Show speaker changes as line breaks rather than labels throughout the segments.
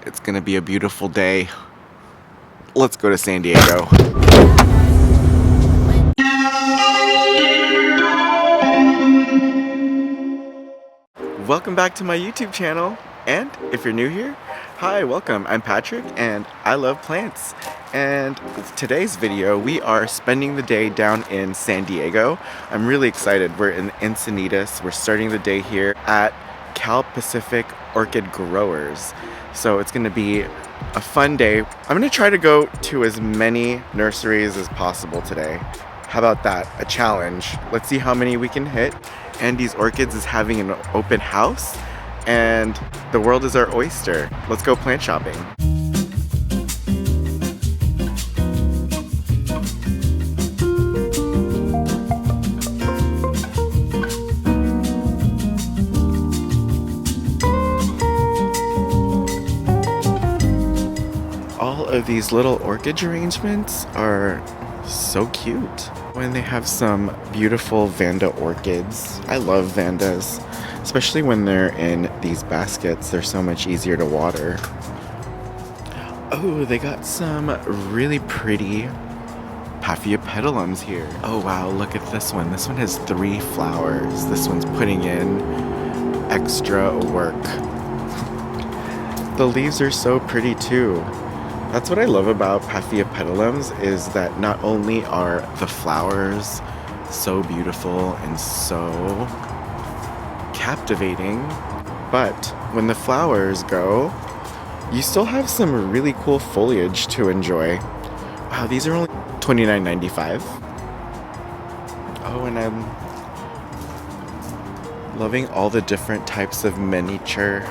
It's gonna be a beautiful day. Let's go to San Diego. Welcome back to my YouTube channel. And if you're new here, hi, welcome. I'm Patrick and I love plants. And today's video, we are spending the day down in San Diego. I'm really excited. We're in Encinitas. We're starting the day here at Cal Pacific Orchid Growers. So it's gonna be a fun day. I'm gonna try to go to as many nurseries as possible today. How about that? A challenge. Let's see how many we can hit. Andy's Orchids is having an open house and the world is our oyster. Let's go plant shopping. All of these little orchid arrangements are so cute. When they have some beautiful Vanda orchids. I love Vandas, especially when they're in these baskets. They're so much easier to water. Oh, they got some really pretty Paphiopedilums here. Oh wow, look at this one. This one has 3 flowers. This one's putting in extra work. The leaves are so pretty too. That's what I love about Paphiopedilums, is that not only are the flowers so beautiful and so captivating, but when the flowers go, you still have some really cool foliage to enjoy. Wow, these are only $29.95. Oh, and I'm loving all the different types of miniature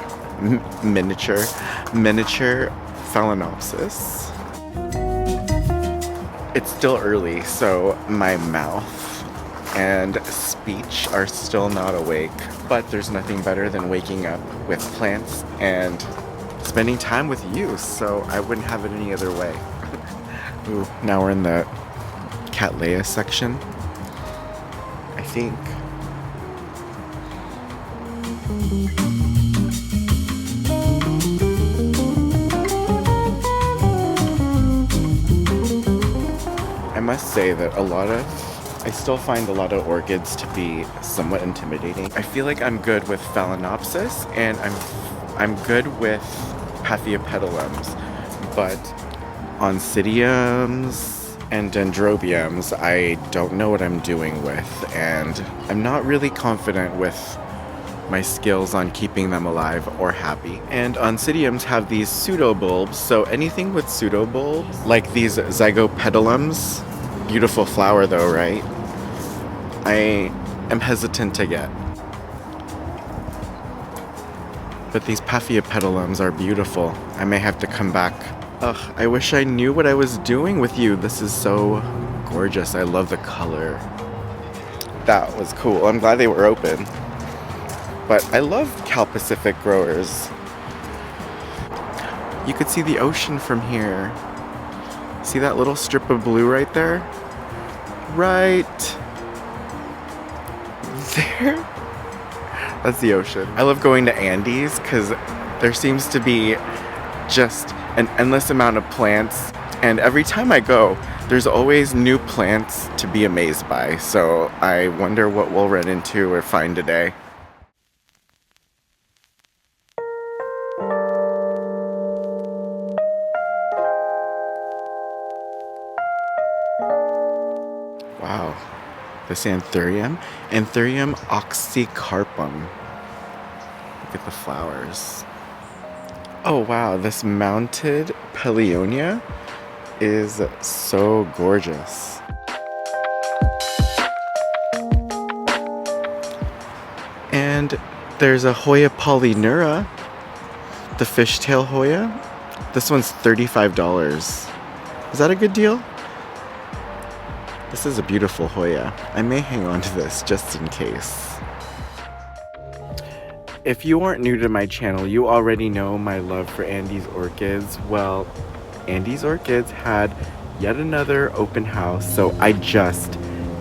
Phalaenopsis. It's still early, so my mouth and speech are still not awake, but there's nothing better than waking up with plants and spending time with you, so I wouldn't have it any other way. Ooh, now we're in the Cattleya section, I think. I must say that I still find a lot of orchids to be somewhat intimidating. I feel like I'm good with Phalaenopsis and I'm good with Paphiopedilums, but Oncidiums and Dendrobiums I don't know what I'm doing with, and I'm not really confident with my skills on keeping them alive or happy. And Oncidiums have these pseudobulbs, so anything with pseudobulbs, like these Zygopedilums, beautiful flower though, right? I am hesitant to get. But these Paphiopedilums are beautiful. I may have to come back. Ugh, I wish I knew what I was doing with you. This is so gorgeous. I love the color. That was cool. I'm glad they were open. But I love Cal Pacific Growers. You could see the ocean from here. See that little strip of blue right there? Right there? That's the ocean. I love going to Andy's because there seems to be just an endless amount of plants, and every time I go, there's always new plants to be amazed by. So I wonder what we'll run into or find today. Wow, this Anthurium oxycarpum. Look at the flowers. Oh wow, this mounted Paleonia is so gorgeous. And there's a Hoya polynura, the fishtail Hoya. This one's $35. Is that a good deal? This is a beautiful Hoya. I may hang on to this just in case. If you aren't new to my channel, you already know my love for Andy's Orchids. Well, Andy's Orchids had yet another open house, so I just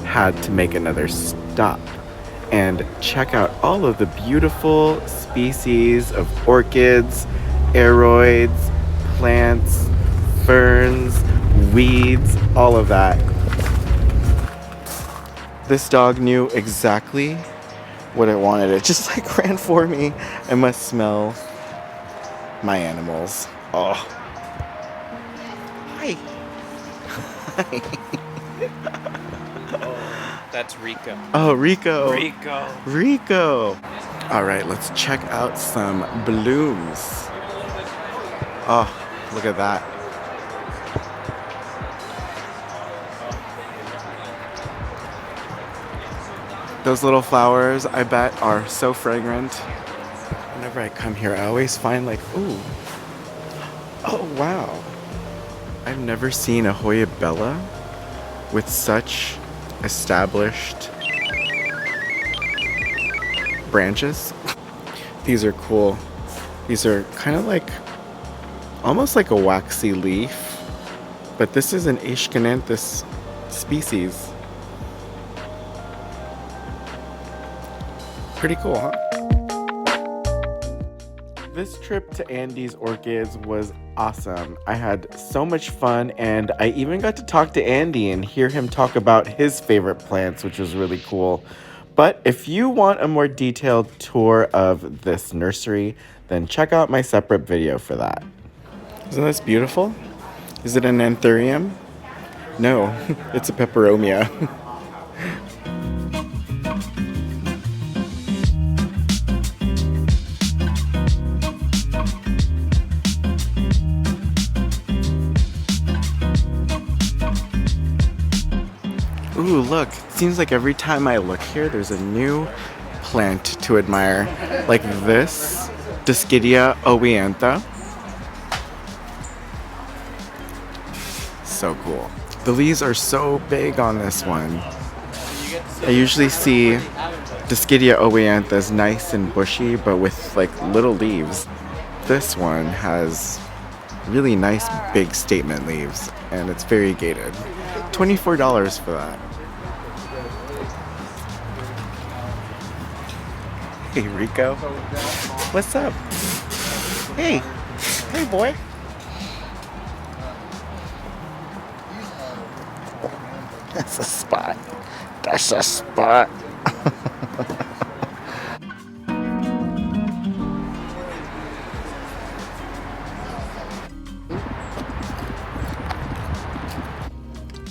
had to make another stop and check out all of the beautiful species of orchids aeroids, plants, ferns, weeds, all of that. This dog knew exactly what it wanted. It just like ran for me. I must smell my animals. Oh. Hi. Hi.
Oh, that's Rico.
Oh, Rico.
Rico.
Rico. All right, let's check out some blooms. Oh, look at that. Those little flowers, I bet, are so fragrant. Whenever I come here, I always find like, ooh. Oh, wow. I've never seen a Hoya Bella with such established branches. These are cool. These are kind of like, almost like a waxy leaf, but this is an Encinitas species. Pretty cool, huh? This trip to Andy's Orchids was awesome. I had so much fun, and I even got to talk to Andy and hear him talk about his favorite plants, which was really cool. But if you want a more detailed tour of this nursery, then check out my separate video for that. Isn't this beautiful? Is it an anthurium? No, it's a peperomia. Ooh, look, it seems like every time I look here, there's a new plant to admire. Like this, Discout Oweantha. So cool. The leaves are so big on this one. I usually see Discout Oweanthas nice and bushy, but with like little leaves. This one has really nice big statement leaves, and it's variegated. $24 for that. Hey, Rico. What's up? Hey. Hey, boy. That's a spot. That's a spot.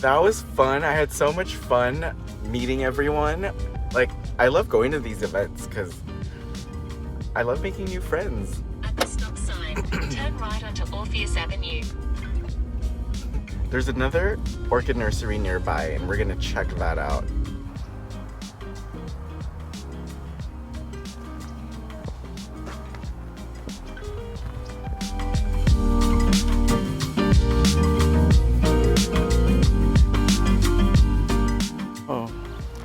That was fun. I had so much fun meeting everyone. Like, I love going to these events because I love making new friends.
At the stop sign, turn right onto Orpheus Avenue.
There's another orchid nursery nearby, and we're gonna check that out. Oh,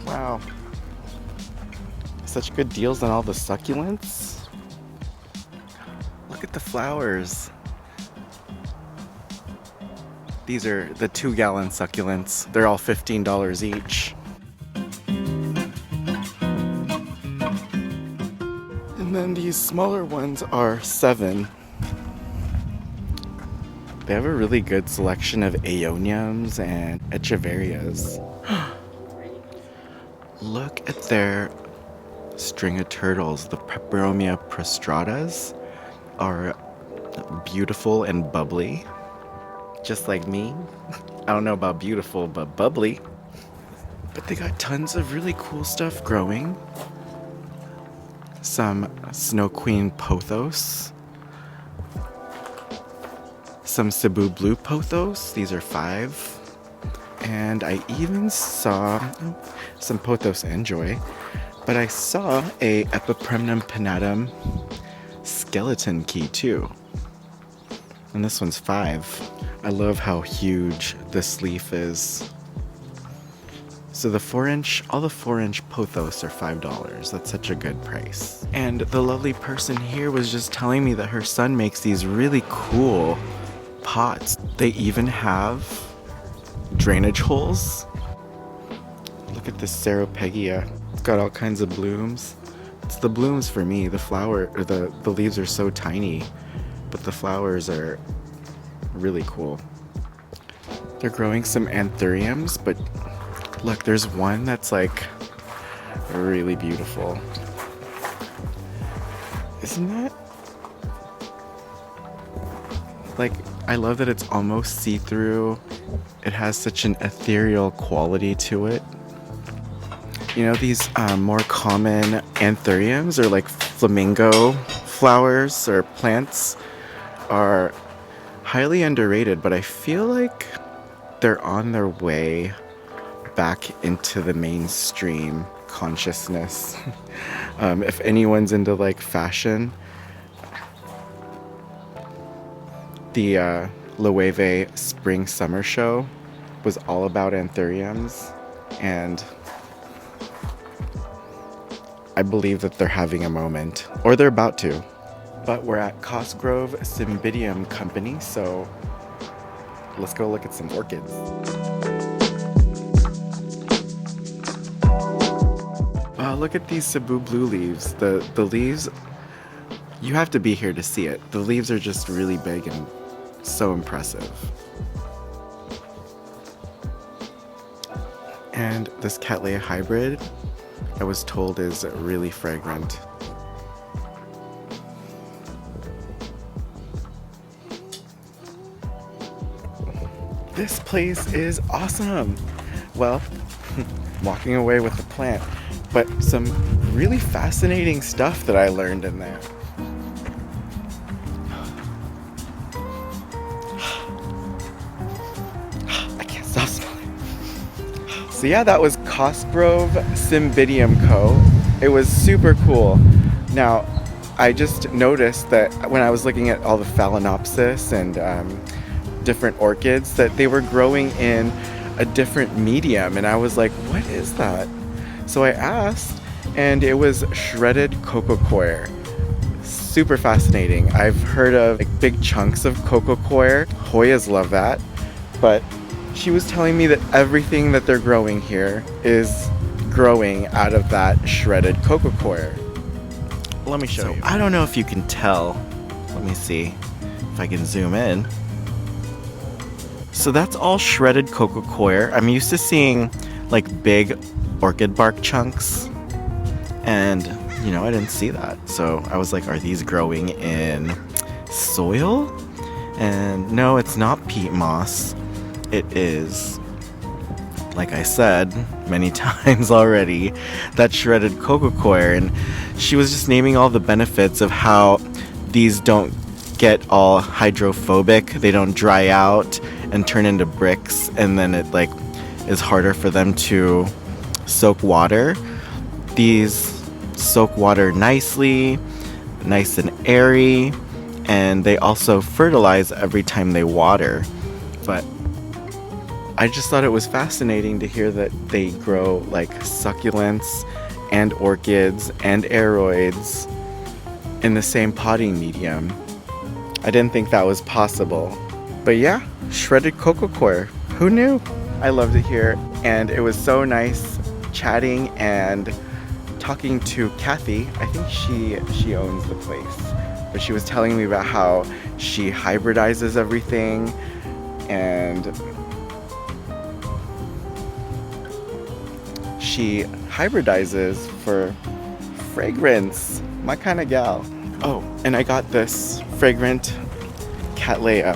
wow. Such good deals on all the succulents. Look at the flowers. These are the 2-gallon succulents. They're all $15 each. And then these smaller ones are $7. They have a really good selection of aeoniums and echeverias. Look at their string of turtles. The Peperomia prostratas are beautiful and bubbly. Just like me. I don't know about beautiful, but bubbly. But they got tons of really cool stuff growing. Some Snow Queen pothos. Some Cebu Blue pothos. These are $5. And I even saw some pothos enjoy. But I saw a Epipremnum pinnatum skeleton key too. And this one's $5. I love how huge this leaf is. So the 4-inch, all the 4-inch pothos are $5. That's such a good price. And the lovely person here was just telling me that her son makes these really cool pots. They even have drainage holes. Look at this Ceropegia. It's got all kinds of blooms. It's the blooms for me. The flower, or the leaves are so tiny. but the flowers are really cool. They're growing some anthuriums, but look, there's one that's like really beautiful. Isn't that? Like, I love that it's almost see-through. It has such an ethereal quality to it. You know, these more common anthuriums or like flamingo flowers or plants are highly underrated, but I feel like they're on their way back into the mainstream consciousness. If anyone's into like fashion, the Loewe Spring Summer Show was all about anthuriums, and I believe that they're having a moment, or they're about to. But we're at Cosgrove Cymbidium Co, so let's go look at some orchids. Look at these Cebu blue leaves. The leaves, you have to be here to see it. The leaves are just really big and so impressive. And this Cattleya hybrid, I was told, is really fragrant. This place is awesome. Well, walking away with the plant, but some really fascinating stuff that I learned in there. I can't stop smelling. So yeah, that was Cosgrove Cymbidium Co. It was super cool. Now, I just noticed that when I was looking at all the Phalaenopsis and different orchids, that they were growing in a different medium, and I was like, what is that? So I asked, and it was shredded coco coir. Super fascinating. I've heard of like big chunks of coco coir. Hoyas love that, but she was telling me that everything that they're growing here is growing out of that shredded coco coir. Let me show you. I don't know if you can tell. Let me see if I can zoom in. So that's all shredded coco coir. I'm used to seeing like big orchid bark chunks, and you know, I didn't see that. So I was like, are these growing in soil? And no, it's not peat moss. It is, like I said many times already, that shredded coco coir. And she was just naming all the benefits of how these don't get all hydrophobic. They don't dry out and turn into bricks, and then it like is harder for them to soak water. These soak water nicely, nice and airy, and they also fertilize every time they water. But I just thought it was fascinating to hear that they grow like succulents and orchids and aroids in the same potting medium. I didn't think that was possible. But yeah, shredded coco coir. Who knew? I loved it here, and it was so nice chatting and talking to Kathy. I think she owns the place, but she was telling me about how she hybridizes everything, and she hybridizes for fragrance. My kind of gal. Oh, and I got this fragrant Cattleya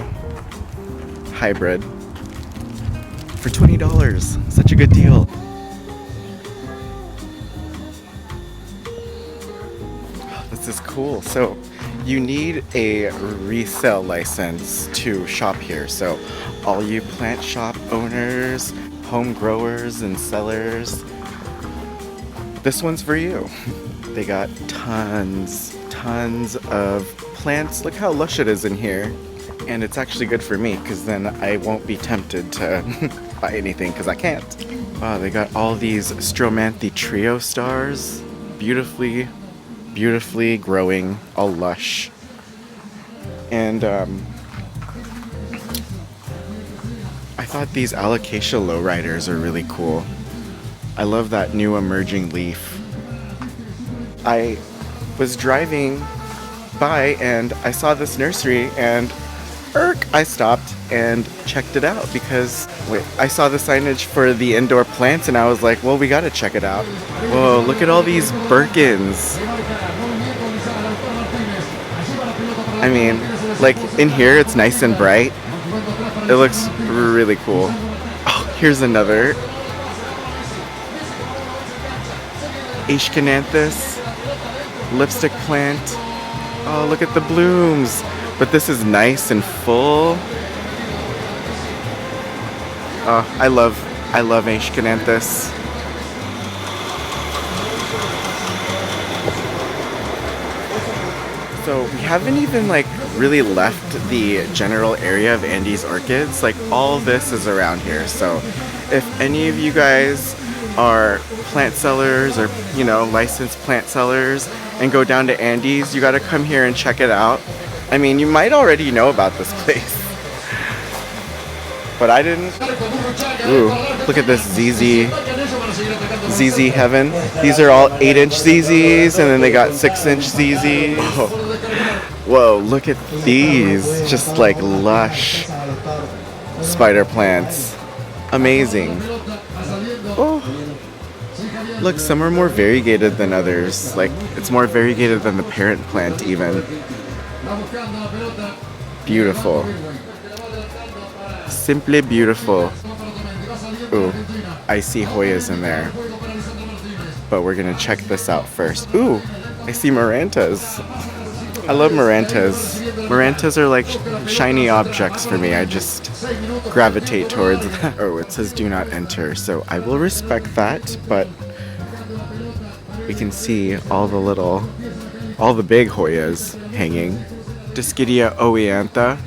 hybrid for $20. Such a good deal. This is cool. So you need a resale license to shop here. So all you plant shop owners, home growers and sellers, this one's for you. They got tons of plants. Look how lush it is in here. And it's actually good for me, because then I won't be tempted to buy anything, because I can't. Wow, they got all these Stromanthe trio stars. Beautifully growing, all lush. And I thought these Alocasia lowriders are really cool. I love that new emerging leaf. I was driving by and I saw this nursery and I stopped and checked it out because I saw the signage for the indoor plants and I was like, well, we gotta check it out. Whoa, look at all these Birkins. I mean, like in here it's nice and bright. It looks really cool. Oh, here's another Encinitas lipstick plant. Oh, look at the blooms. But this is nice and full. Oh, I love Encinitas. So we haven't even like really left the general area of Andy's Orchids. Like all this is around here. So if any of you guys are plant sellers or, you know, licensed plant sellers and go down to Andy's, you gotta come here and check it out. I mean, you might already know about this place, but I didn't. Ooh, look at this ZZ heaven. These are all 8-inch ZZs, and then they got 6-inch ZZs. Oh. Whoa, look at these, just like lush spider plants. Amazing. Oh. Look, some are more variegated than others. Like, it's more variegated than the parent plant even. Beautiful. Simply beautiful. Ooh, I see Hoyas in there. But we're gonna check this out first. Ooh, I see Marantas. I love Marantas. Marantas are like shiny objects for me. I just gravitate towards that. Oh, it says do not enter, so I will respect that, but we can see all the big Hoyas hanging. Discoidia oeantha.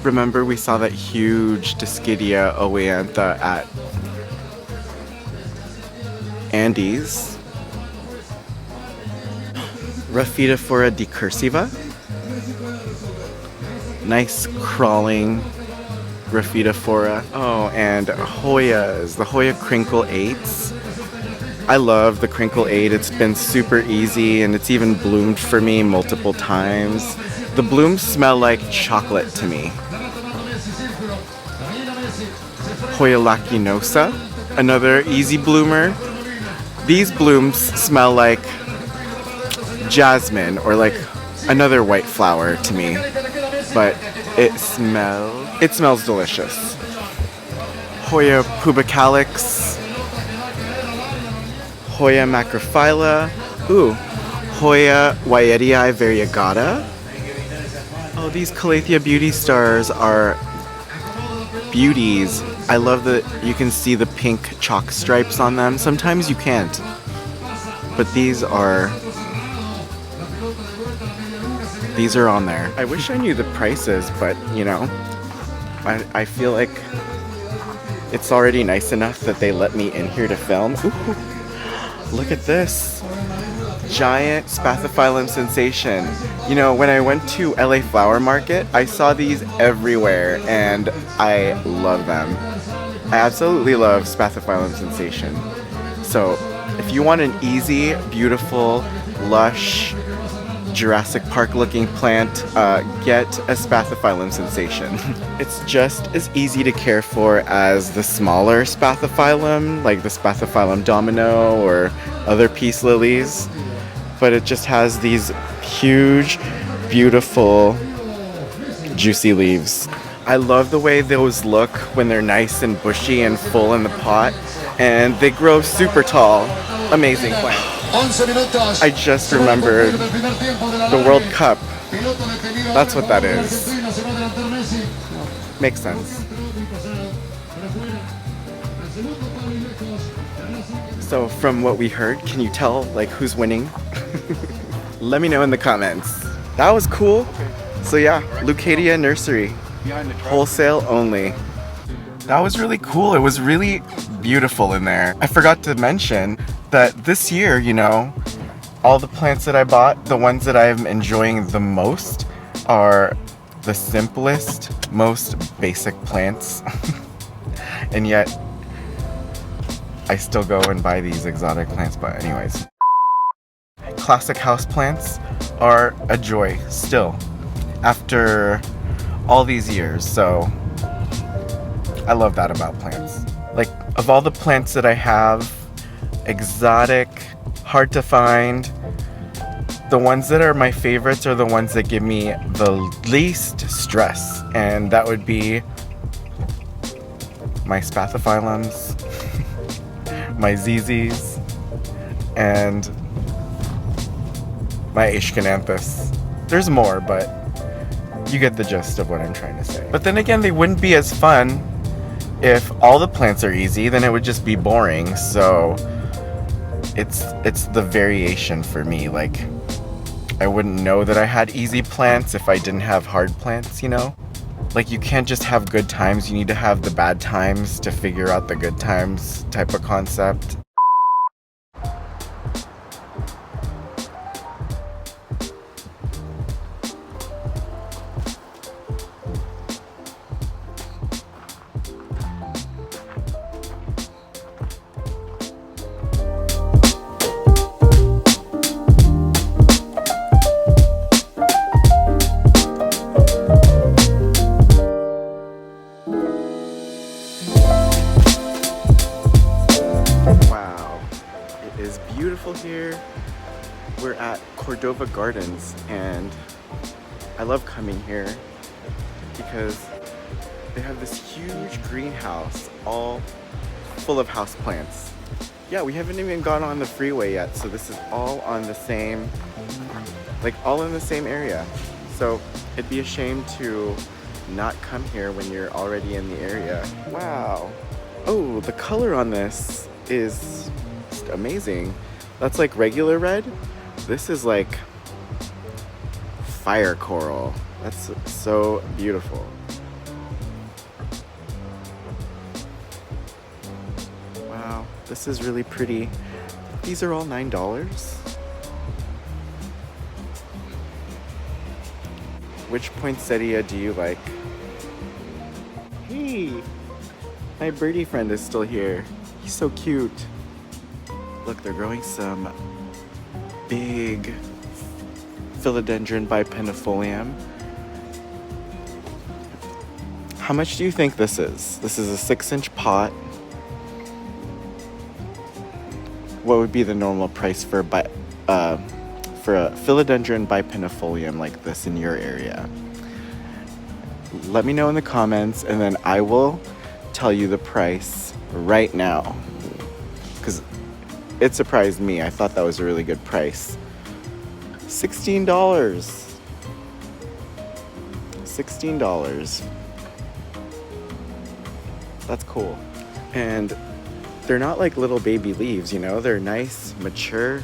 Remember we saw that huge Discoidia oeantha at Andy's. Raphidophora decursiva. Nice crawling Raphidophora. Oh, and Hoyas, the Hoya Crinkle 8s. I love the Crinkle 8. It's been super easy and it's even bloomed for me multiple times. The blooms smell like chocolate to me. Hoya lacinosa, another easy bloomer. These blooms smell like jasmine or like another white flower to me, but it smells delicious. Hoya pubicalix, Hoya macrophylla, ooh, Hoya Wyetii variegata. Oh, these Calathea beauty stars are beauties. I love that you can see the pink chalk stripes on them. Sometimes you can't, but these are on there. I wish I knew the prices, but you know, I feel like it's already nice enough that they let me in here to film. Ooh, look at this giant Spathiphyllum sensation. You know, when I went to LA Flower Market, I saw these everywhere and I love them. I absolutely love Spathiphyllum sensation. So if you want an easy, beautiful, lush, Jurassic Park looking plant, get a Spathiphyllum sensation. It's just as easy to care for as the smaller Spathiphyllum, like the Spathiphyllum domino or other peace lilies, but it just has these huge, beautiful, juicy leaves. I love the way those look when they're nice and bushy and full in the pot, and they grow super tall. Amazing plant. I just remembered the World Cup. That's what that is. Makes sense. So from what we heard, can you tell like who's winning? Let me know in the comments. That was cool. So yeah, Leucadia Nursery. Wholesale only. That was really cool. It was really beautiful in there. I forgot to mention that this year, you know, all the plants that I bought, the ones that I'm enjoying the most are the simplest, most basic plants. And yet, I still go and buy these exotic plants, but anyways. Classic house plants are a joy still after all these years. So I love that about plants. Like, of all the plants that I have, exotic, hard to find, the ones that are my favorites are the ones that give me the least stress, and that would be my spathiphyllums, my ZZs, and my Encinitas. There's more, but you get the gist of what I'm trying to say. But then again, they wouldn't be as fun if all the plants are easy, then it would just be boring. So it's the variation for me. Like, I wouldn't know that I had easy plants if I didn't have hard plants, you know? Like, you can't just have good times, you need to have the bad times to figure out the good times type of concept. Beautiful here. We're at Cordova Gardens, and I love coming here because they have this huge greenhouse all full of houseplants. Yeah, we haven't even gone on the freeway yet, so this is all on the same, like all in the same area. So it'd be a shame to not come here when you're already in the area. Wow. Oh, the color on this is just amazing. That's like regular red. This is like fire coral. That's so beautiful. Wow, this is really pretty. These are all $9. Which poinsettia do you like? Hey, my birdie friend is still here. He's so cute. Look, they're growing some big Philodendron bipennifolium. How much do you think this is? This is a 6-inch pot. What would be the normal price for a Philodendron bipennifolium like this in your area? Let me know in the comments, and then I will tell you the price right now. Because it surprised me. I thought that was a really good price. $16. $16. That's cool. And they're not like little baby leaves, you know? They're nice, mature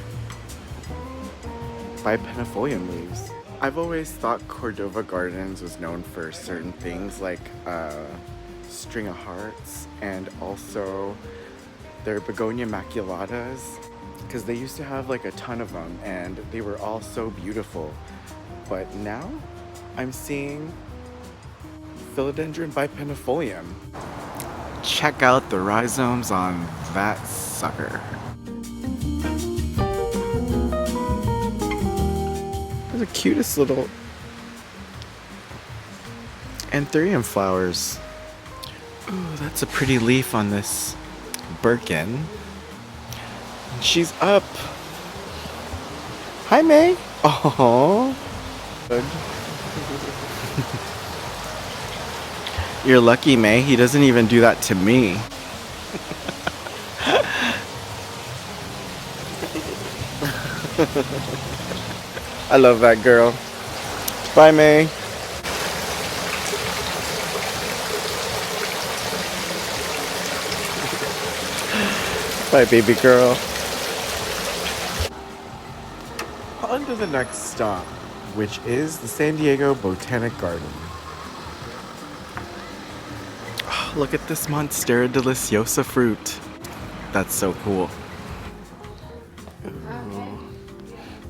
bipennifolium leaves. I've always thought Cordova Gardens was known for certain things like string of hearts, and also their begonia maculatas, because they used to have like a ton of them and they were all so beautiful. But now I'm seeing Philodendron bipennifolium. Check out the rhizomes on that sucker. They're the cutest little anthurium flowers. Ooh, that's a pretty leaf on this Birkin. She's up. Hi, May. Oh. You're lucky, May. He doesn't even do that to me. I love that girl. Bye, May. Bye, baby girl. On to the next stop, which is the San Diego Botanic Garden. Oh, look at this Monstera deliciosa fruit. That's so cool. Ooh.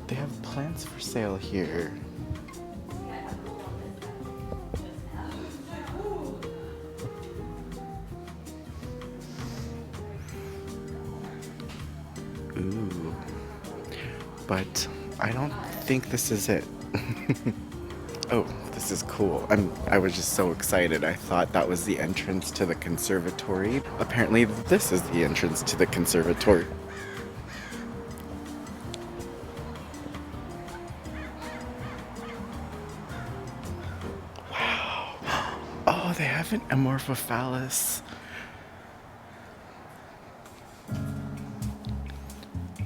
They have plants for sale here. Ooh. But I don't think this is it. Oh, this is cool. I was just so excited. I thought that was the entrance to the conservatory. Apparently this is the entrance to the conservatory. Wow. Oh, they have an Amorphophallus.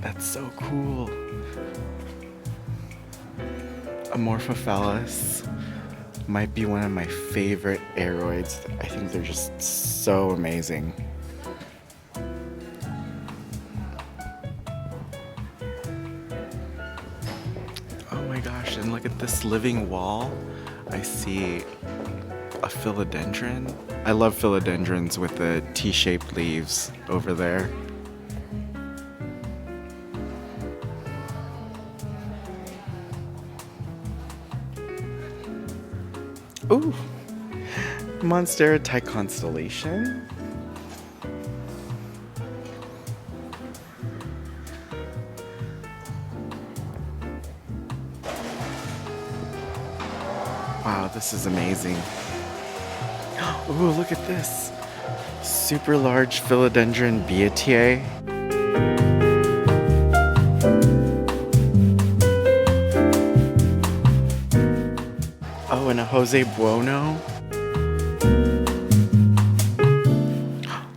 That's so cool. Amorphophallus might be one of my favorite aroids. I think they're just so amazing. Oh my gosh, and look at this living wall. I see a philodendron. I love philodendrons with the T-shaped leaves over there. Ooh, Monstera Constellation. Wow, this is amazing. Ooh, look at this. Super large philodendron Beatier. Oh, and a Jose Buono.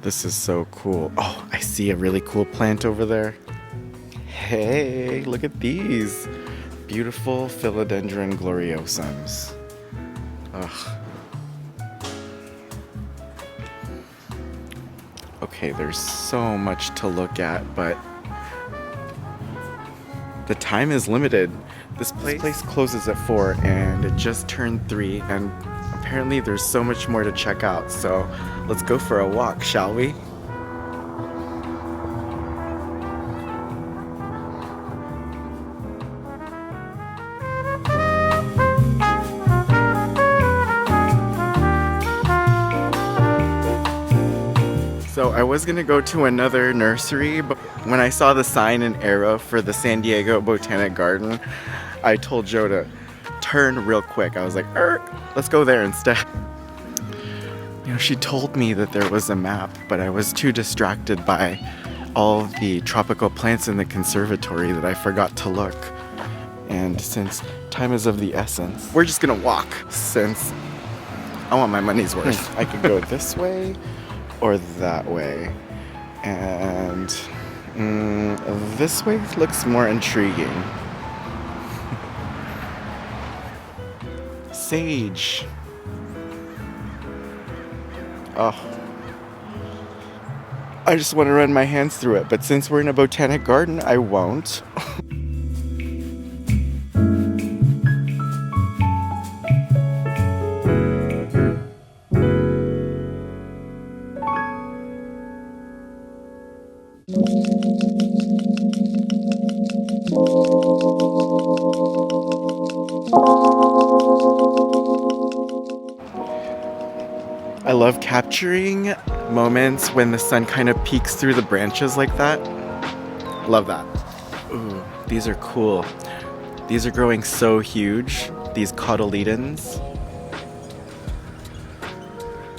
This is so cool. Oh, I see a really cool plant over there. Hey, look at these. Beautiful Philodendron gloriosums. Ugh. Okay, there's so much to look at, but the time is limited. This place closes at 4 and it just turned 3, and apparently there's so much more to check out, so let's go for a walk, shall we? So I was gonna go to another nursery, but when I saw the sign and arrow for the San Diego Botanic Garden, I told Joe to turn real quick. I was like, let's go there instead. You know, she told me that there was a map, but I was too distracted by all of the tropical plants in the conservatory that I forgot to look. And since time is of the essence, we're just gonna walk since I want my money's worth. I could go this way or that way. And this way looks more intriguing. Sage. Oh. I just want to run my hands through it, but since we're in a botanic garden, I won't. I love capturing moments when the sun kind of peeks through the branches like that. Love that. Ooh, these are cool. These are growing so huge, these cotyledons.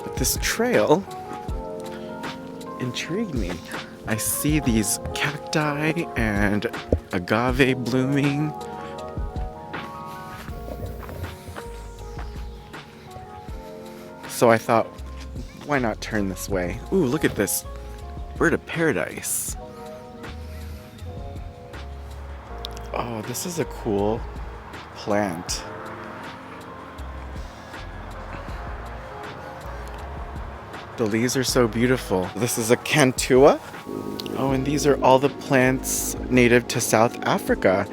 But this trail intrigued me. I see these cacti and agave blooming. So I thought, why not turn this way? Ooh, look at this bird of paradise. Oh, this is a cool plant. The leaves are so beautiful. This is a Cantua. Oh, and these are all the plants native to South Africa.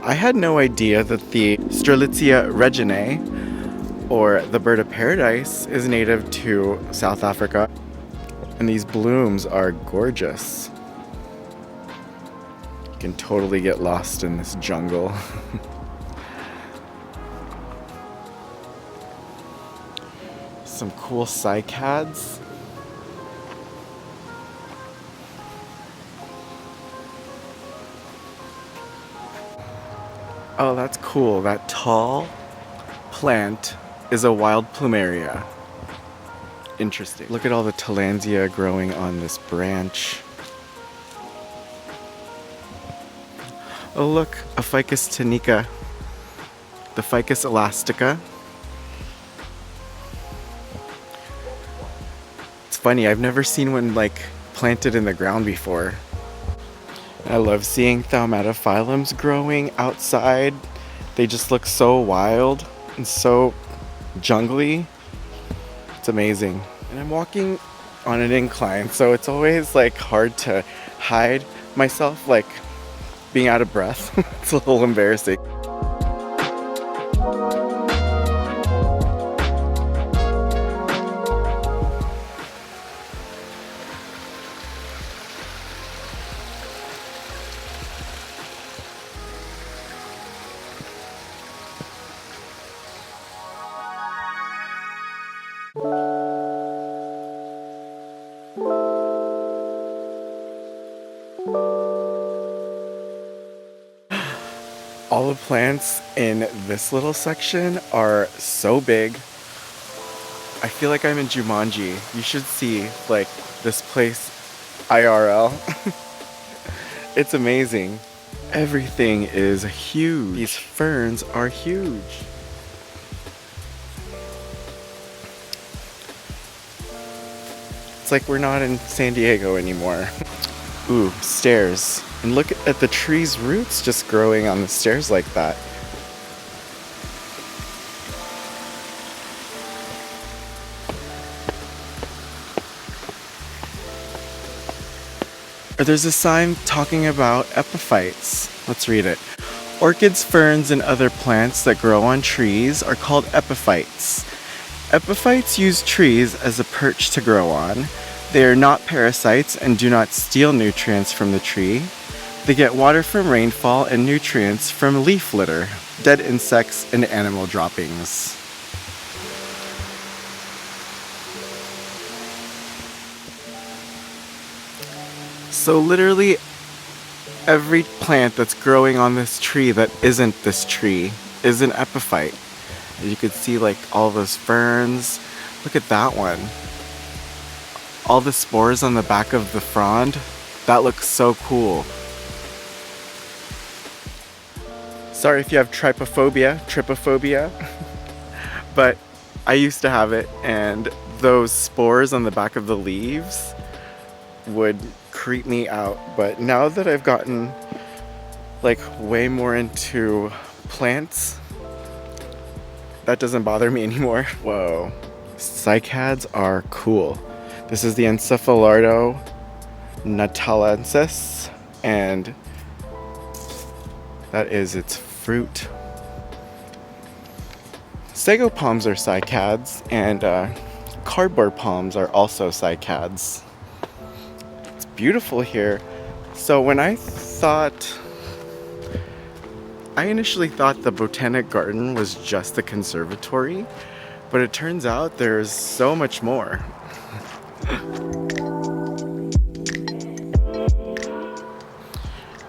I had no idea that the Strelitzia reginae, or the bird of paradise, is native to South Africa. And these blooms are gorgeous. You can totally get lost in this jungle. Some cool cycads. Oh, that's cool. That tall plant is a wild plumeria. Interesting. Look at all the tillandsia growing on this branch. Oh look, a Ficus tunica. The Ficus elastica. It's funny, I've never seen one like planted in the ground before. I love seeing Thaumatophyllums growing outside. They just look so wild and so jungly. It's amazing. And I'm walking on an incline, so it's always like hard to hide myself, like being out of breath. It's a little embarrassing. All the plants in this little section are so big. I feel like I'm in Jumanji. You should see like this place IRL. It's amazing. Everything is huge. These ferns are huge. It's like we're not in San Diego anymore. Ooh, stairs. And look at the tree's roots just growing on the stairs like that. There's a sign talking about epiphytes. Let's read it. Orchids, ferns, and other plants that grow on trees are called epiphytes. Epiphytes use trees as a perch to grow on. They are not parasites and do not steal nutrients from the tree. They get water from rainfall and nutrients from leaf litter, dead insects, and animal droppings. So literally every plant that's growing on this tree that isn't this tree is an epiphyte. You could see like all those ferns. Look at that one. All the spores on the back of the frond. That looks so cool. Sorry if you have trypophobia, but I used to have it, and those spores on the back of the leaves would creep me out. But now that I've gotten like way more into plants, that doesn't bother me anymore. Whoa, cycads are cool. This is the Encephalardo natalensis, and that is its fruit. Sago palms are cycads, and cardboard palms are also cycads. It's beautiful here. So when I initially thought the Botanic Garden was just the conservatory, but it turns out there's so much more.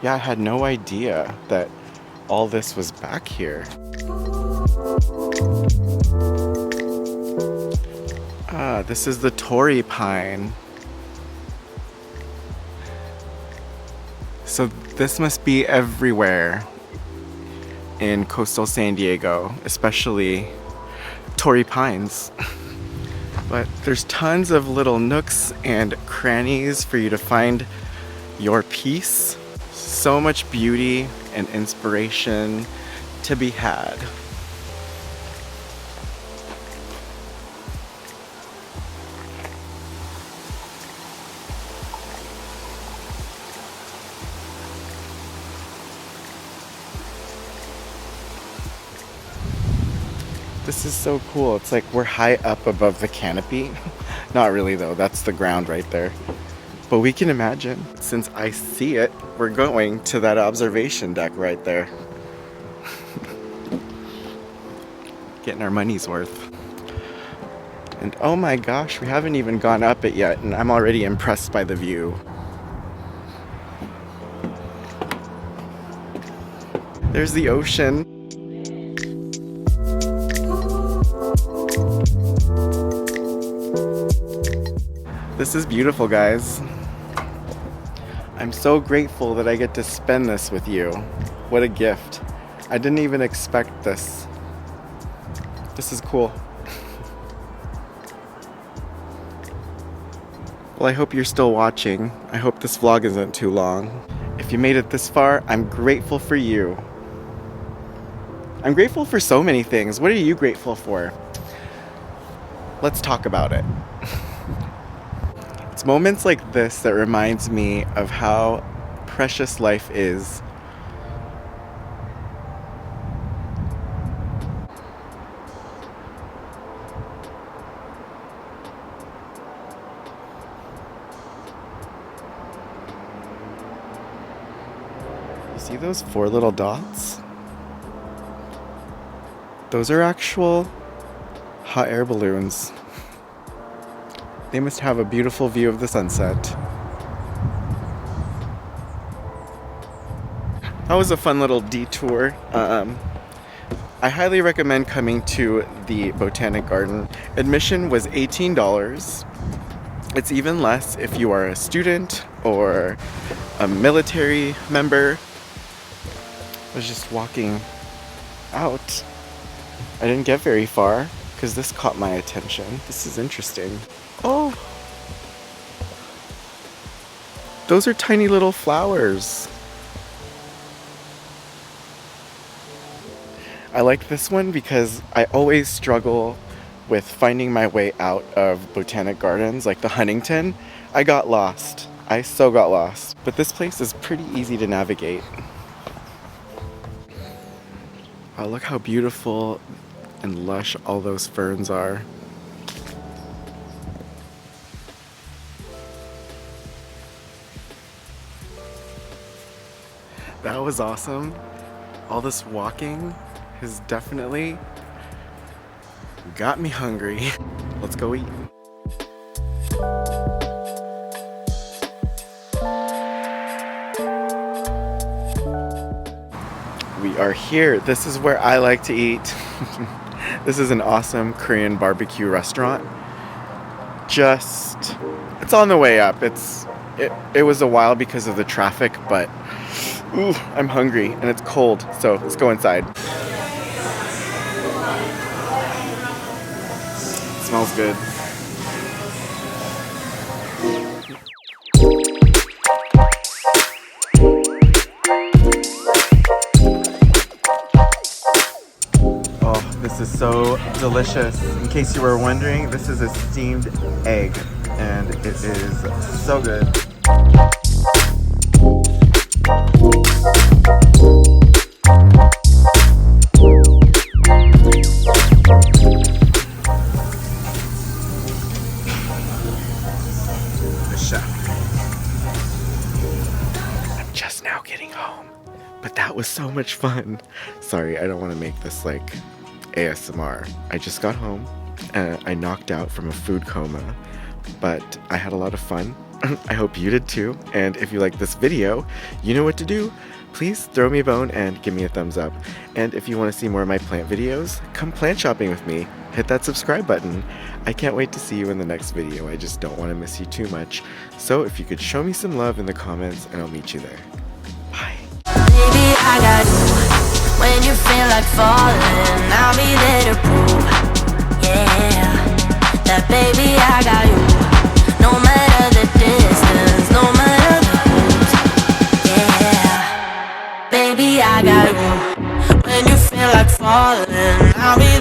Yeah, I had no idea that all this was back here. Ah, this is the Torrey pine. So this must be everywhere in coastal San Diego, especially Torrey pines. But there's tons of little nooks and crannies for you to find your piece. So much beauty and inspiration to be had. This is so cool. It's like we're high up above the canopy. Not really though, that's the ground right there. But we can imagine, since I see it, we're going to that observation deck right there. Getting our money's worth. And oh my gosh, we haven't even gone up it yet, and I'm already impressed by the view. There's the ocean. This is beautiful, guys. I'm so grateful that I get to spend this with you. What a gift. I didn't even expect this. This is cool. Well, I hope you're still watching. I hope this vlog isn't too long. If you made it this far, I'm grateful for you. I'm grateful for so many things. What are you grateful for? Let's talk about it. It's moments like this that reminds me of how precious life is. You see those 4 little dots? Those are actual hot air balloons. They must have a beautiful view of the sunset. That was a fun little detour. I highly recommend coming to the Botanic Garden. Admission was $18. It's even less if you are a student or a military member. I was just walking out. I didn't get very far because this caught my attention. This is interesting. Oh, those are tiny little flowers. I like this one because I always struggle with finding my way out of Botanic Gardens, like the Huntington. I got lost. I so got lost. But this place is pretty easy to navigate. Oh, look how beautiful and lush all those ferns are. That was awesome. All this walking has definitely got me hungry. Let's go eat. We are here. This is where I like to eat. This is an awesome Korean barbecue restaurant. It's on the way up. It was a while because of the traffic, but ooh, I'm hungry and it's cold, so let's go inside. It smells good. Oh, this is so delicious. In case you were wondering, this is a steamed egg, and it is so good. I'm just now getting home, but that was so much fun. Sorry, I don't want to make this like ASMR. I just got home. I knocked out from a food coma, but I had a lot of fun. I hope you did too. And if you like this video, you know what to do. Please throw me a bone and give me a thumbs up. And if you want to see more of my plant videos, come plant shopping with me. Hit that subscribe button. I can't wait to see you in the next video. I just don't want to miss you too much. So if you could show me some love in the comments, and I'll meet you there. Bye.
Baby, I got you. When you feel like falling, I'll be there to prove, yeah, that baby, I got you. No matter the distance, no matter the route, yeah, baby, I got you. When you feel like falling, I'll be